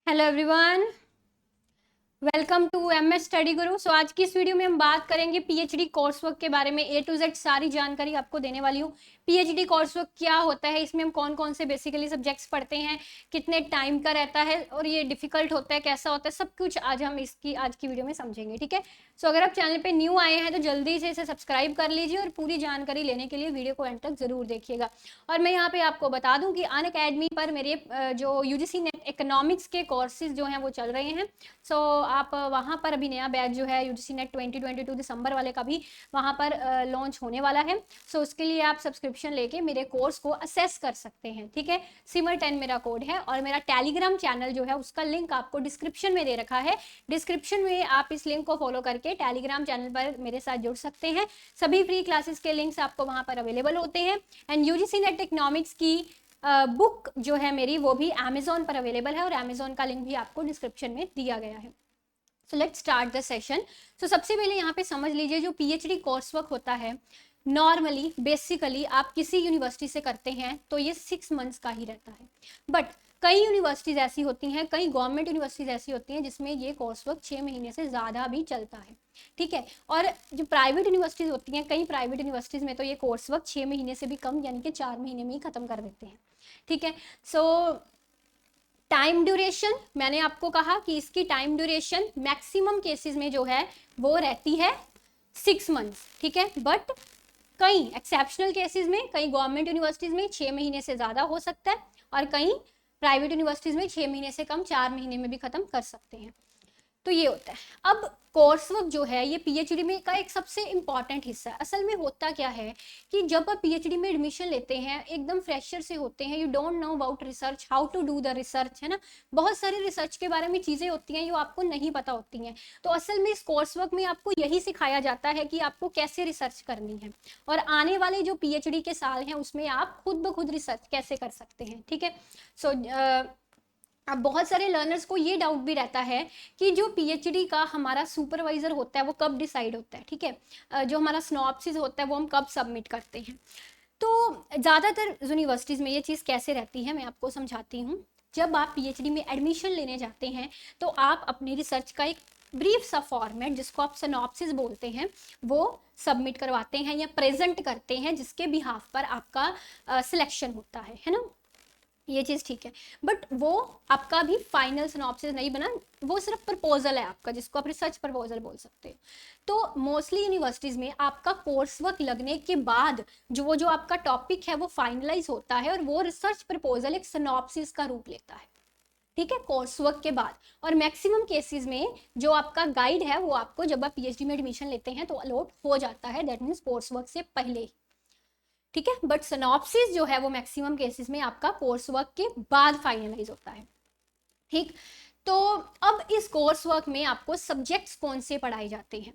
Hello everyone, welcome to MS study guru. So आज की इस वीडियो में हम बात करेंगे पीएचडी कोर्स वर्क के बारे में। ए टू जेड सारी जानकारी आपको देने वाली हूँ। पीएचडी कोर्स वर्क क्या होता है, इसमें हम कौन कौन से बेसिकली सब्जेक्ट्स पढ़ते हैं, कितने टाइम का रहता है और ये डिफिकल्ट होता है, कैसा होता है, सब कुछ आज हम इसकी आज की वीडियो में समझेंगे। ठीक है। सो अगर आप चैनल पे न्यू आए हैं तो जल्दी से इसे सब्सक्राइब कर लीजिए और पूरी जानकारी लेने के लिए वीडियो को एंड तक जरूर देखिएगा। और मैं यहाँ पे आपको बता दूं कि अनअकैडमी पर मेरे जो यूजीसी नेट इकोनॉमिक्स के कोर्सेज जो हैं वो चल रहे हैं। सो आप वहाँ पर अभी नया बैच जो है यूजीसी नेट 2022 दिसंबर वाले का भी वहाँ पर लॉन्च होने वाला है। सो उसके लिए आप सब्सक्रिप्शन लेके मेरे कोर्स को असेस कर सकते हैं। ठीक है। सिमर 10 मेरा कोड है और मेरा टेलीग्राम चैनल जो है उसका लिंक आपको डिस्क्रिप्शन में दे रखा है। डिस्क्रिप्शन में आप इस लिंक को फॉलो करके टेलीग्राम चैनल पर मेरे साथ जुड़ सकते हैं। सभी फ्री क्लासेस के लिंक्स आपको वहाँ पर अवेलेबल होते हैं। एंड यूजीसी नेट इकोनॉमिक्स की बुक जो है मेरी वो भी अमेजोन पर अवेलेबल है और अमेजोन का लिंक भी आपको डिस्क्रिप्शन में दिया गया है। So let's start the session. So सबसे पहले यहाँ पे समझ लीजिए जो पीएचडी कोर्स वर्क होता है नॉर्मली बेसिकली आप किसी यूनिवर्सिटी से करते हैं तो ये 6 मंथ्स का ही रहता है। बट कई यूनिवर्सिटीज ऐसी होती हैं, कई गवर्नमेंट यूनिवर्सिटीज ऐसी होती हैं जिसमें ये कोर्स वर्क 6 महीने से ज़्यादा भी चलता है। ठीक है। और जो प्राइवेट यूनिवर्सिटीज होती हैं, कई प्राइवेट यूनिवर्सिटीज में तो ये कोर्स वर्क 6 महीने से भी कम यानी कि 4 महीने में ही खत्म कर देते हैं। ठीक है। सो टाइम ड्यूरेशन मैंने आपको कहा कि इसकी टाइम ड्यूरेशन मैक्सिमम केसेस में जो है वो रहती है 6 मंथ्स। ठीक है। बट कई एक्सेप्शनल केसेस में कई गवर्नमेंट यूनिवर्सिटीज में 6 महीने से ज़्यादा हो सकता है और कई प्राइवेट यूनिवर्सिटीज में 6 महीने से कम 4 महीने में भी खत्म कर सकते हैं। तो ये होता है। अब कोर्स वर्क जो है ये पीएचडी में का एक सबसे इंपॉर्टेंट हिस्सा है। असल में होता क्या है कि जब आप पीएचडी में एडमिशन लेते हैं एकदम फ्रेशर से होते हैं, you don't know about research, how to do the research, है ना। बहुत सारे रिसर्च के बारे में चीज़ें होती हैं जो आपको नहीं पता होती हैं। तो असल में इस कोर्स वर्क में आपको यही सिखाया जाता है कि आपको कैसे रिसर्च करनी है और आने वाले जो पीएचडी के साल हैं उसमें आप खुद ब खुद रिसर्च कैसे कर सकते हैं। ठीक है। सो अब बहुत सारे लर्नर्स को ये डाउट भी रहता है कि जो पीएचडी का हमारा सुपरवाइजर होता है वो कब डिसाइड होता है। ठीक है। जो हमारा स्नॉप्सिस होता है वो हम कब सबमिट करते हैं। तो ज़्यादातर यूनिवर्सिटीज़ में ये चीज़ कैसे रहती है मैं आपको समझाती हूँ। जब आप पीएचडी में एडमिशन लेने जाते हैं तो आप अपनी रिसर्च का एक ब्रीफ सा फॉर्मेट जिसको आप सिनॉप्सिस बोलते हैं वो सबमिट करवाते हैं या प्रेजेंट करते हैं, जिसके बिहाफ पर आपका सिलेक्शन होता है ना। ये चीज़ ठीक है। बट वो आपका भी फाइनल सिनॉप्सिस नहीं बना, वो सिर्फ प्रपोजल है आपका, जिसको आप रिसर्च प्रपोजल बोल सकते हो। तो मोस्टली यूनिवर्सिटीज़ में आपका कोर्स वर्क लगने के बाद जो आपका टॉपिक है वो फाइनलाइज होता है और वो रिसर्च प्रपोजल एक सिनॉप्सिस का रूप लेता है। ठीक है। कोर्स वर्क के बाद और मैक्सिमम केसेस में जो आपका गाइड है वो आपको जब आप पीएचडी में एडमिशन लेते हैं तो अलॉट हो जाता है, दैट मीन्स कोर्स वर्क से पहले ही। ठीक है। बट सिनॉप्सिस जो है वो मैक्सिमम केसेस में आपका कोर्स वर्क के बाद फाइनलाइज होता है। ठीक। तो अब इस कोर्स वर्क में आपको सब्जेक्ट्स कौन से पढ़ाए जाते हैं।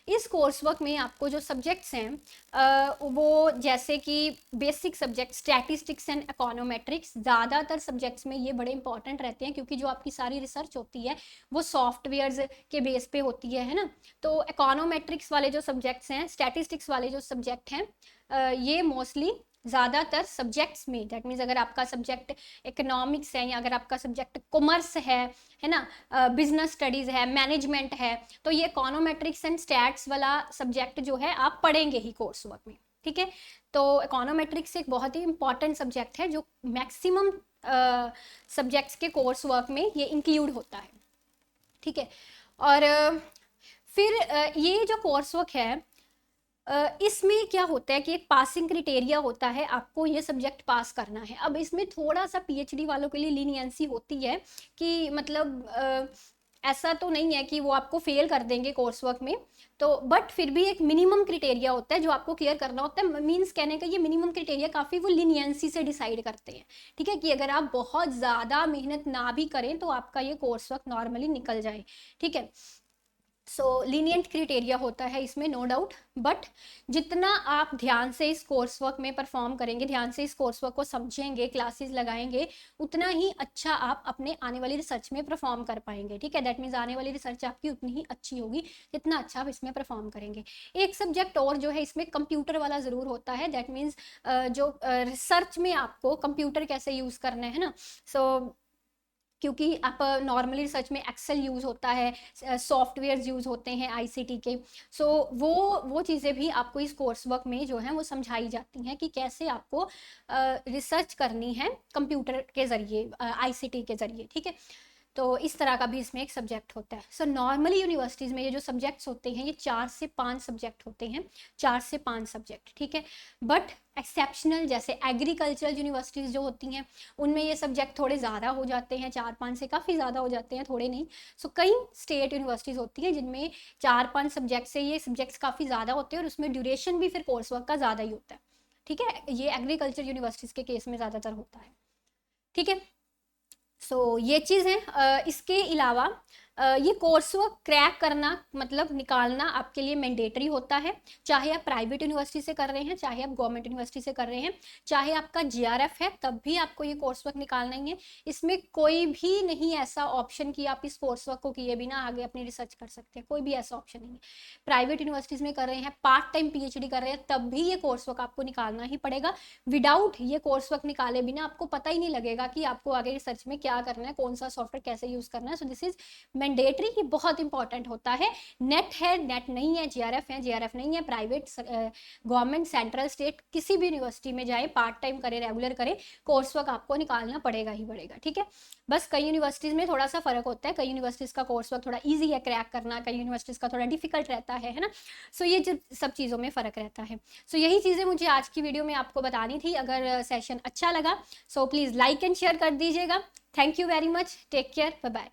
इस कोर्स वर्क में आपको जो सब्जेक्ट्स हैं वो जैसे कि basic subject statistics and econometrics, ज़्यादातर सब्जेक्ट्स में ये बड़े इंपॉर्टेंट रहते हैं क्योंकि जो आपकी सारी रिसर्च होती है वो सॉफ्टवेयर्स के बेस पे होती है ना। तो इकोनोमेट्रिक्स वाले जो सब्जेक्ट्स हैं, स्टैटिस्टिक्स वाले जो सब्जेक्ट हैं ये मोस्टली ज़्यादातर सब्जेक्ट्स में, दैट मीन्स अगर आपका सब्जेक्ट इकोनॉमिक्स है या अगर आपका सब्जेक्ट कॉमर्स है ना, बिजनेस स्टडीज़ है, मैनेजमेंट है, तो ये इकोनोमेट्रिक्स एंड स्टैट्स वाला सब्जेक्ट जो है आप पढ़ेंगे ही कोर्स वर्क में। ठीक है। तो इकोनोमेट्रिक्स एक बहुत ही इंपॉर्टेंट सब्जेक्ट है जो मैक्सिमम सब्जेक्ट्स के कोर्स वर्क में ये इंक्लूड होता है। ठीक है। और फिर ये जो कोर्स वर्क है इसमें क्या होता है कि एक पासिंग क्राइटेरिया होता है, आपको ये सब्जेक्ट पास करना है। अब इसमें थोड़ा सा पीएचडी वालों के लिए लीनियंसी होती है कि मतलब ऐसा तो नहीं है कि वो आपको फेल कर देंगे कोर्स वर्क में, तो बट फिर भी एक मिनिमम क्राइटेरिया होता है जो आपको क्लियर करना होता है। मींस कहने का ये मिनिमम क्राइटेरिया काफ़ी वो लीनियंसी से डिसाइड करते हैं। ठीक है। कि अगर आप बहुत ज़्यादा मेहनत ना भी करें तो आपका ये कोर्स वर्क नॉर्मली निकल जाए। ठीक है। सो लीनियंट क्राइटेरिया होता है इसमें, नो डाउट। बट जितना आप ध्यान से इस कोर्स वर्क में परफॉर्म करेंगे, ध्यान से इस कोर्स वर्क को समझेंगे, क्लासेस लगाएंगे, उतना ही अच्छा आप अपने आने वाली रिसर्च में परफॉर्म कर पाएंगे। ठीक है। दैट मीन्स आने वाली रिसर्च आपकी उतनी ही अच्छी होगी जितना अच्छा आप इसमें परफॉर्म करेंगे। एक सब्जेक्ट और जो है इसमें कंप्यूटर वाला ज़रूर होता है, दैट मीन्स जो रिसर्च में आपको कंप्यूटर कैसे यूज़ करना है ना। सो क्योंकि आप नॉर्मली रिसर्च में एक्सेल यूज़ होता है, सॉफ्टवेयर यूज़ होते हैं आईसीटी के। सो वो चीज़ें भी आपको इस कोर्स वर्क में जो है वो समझाई जाती हैं कि कैसे आपको रिसर्च करनी है कंप्यूटर के ज़रिए, आईसीटी के ज़रिए, ठीक है। तो इस तरह का भी इसमें एक सब्जेक्ट होता है। सो नॉर्मली यूनिवर्सिटीज़ में ये जो सब्जेक्ट्स होते हैं ये 4 से 5 सब्जेक्ट होते हैं, 4 से 5 सब्जेक्ट, ठीक है। बट एक्सेप्शनल जैसे एग्रीकल्चरल यूनिवर्सिटीज़ जो होती हैं उनमें ये सब्जेक्ट थोड़े ज़्यादा हो जाते हैं, 4-5 से काफ़ी ज़्यादा हो जाते हैं, थोड़े नहीं। सो कई स्टेट यूनिवर्सिटीज़ होती हैं जिनमें 4-5 सब्जेक्ट से ये सब्जेक्ट्स काफ़ी ज़्यादा होते हैं और उसमें ड्यूरेशन भी फिर कोर्स वर्क का ज़्यादा ही होता है, ठीक है। ये एग्रीकल्चर यूनिवर्सिटीज़ के केस में ज़्यादातर होता है, ठीक है। सो ये चीज़ है। इसके अलावा ये कोर्स वर्क क्रैक करना मतलब निकालना आपके लिए मैंडेटरी होता है, चाहे आप प्राइवेट यूनिवर्सिटी से कर रहे हैं, चाहे आप गवर्नमेंट यूनिवर्सिटी से कर रहे हैं, चाहे आपका जीआरएफ है तब भी आपको ये कोर्स वर्क निकालना ही है। इसमें कोई भी नहीं ऐसा ऑप्शन कि आप इस कोर्स वर्क को किए बिना आगे अपनी रिसर्च कर सकते हैं, कोई भी ऐसा ऑप्शन नहीं है। प्राइवेट यूनिवर्सिटीज़ में कर रहे हैं, पार्ट टाइम पीएचडी कर रहे हैं, तब भी ये कोर्स वर्क आपको निकालना ही पड़ेगा। विदाउट ये कोर्स वर्क निकाले बिना आपको पता ही नहीं लगेगा कि आपको आगे रिसर्च में क्या करना है, कौन सा सॉफ्टवेयर कैसे यूज़ करना है। सो दिस इज मैंडेटरी, ये बहुत इंपॉर्टेंट होता है। नेट है, नेट नहीं है, जीआरएफ है, जीआरएफ नहीं है, प्राइवेट, गवर्नमेंट, सेंट्रल, स्टेट, किसी भी यूनिवर्सिटी में जाए, पार्ट टाइम करे, रेगुलर करे, कोर्स वर्क आपको निकालना पड़ेगा ही पड़ेगा, ठीक है। बस कई यूनिवर्सिटीज़ में थोड़ा सा फर्क होता है, कई यूनिवर्सिटीज़ का कोर्स वर्क थोड़ा ईजी है क्रैक करना, कई यूनिवर्सिटीज़ का थोड़ा डिफिकल्ट रहता है ना। सो ये सब चीज़ों में फ़र्क रहता है। सो यही चीज़ें मुझे आज की वीडियो में आपको बतानी थी। अगर सेशन अच्छा लगा so please like and share कर दीजिएगा। Thank you very much, take care, bye bye.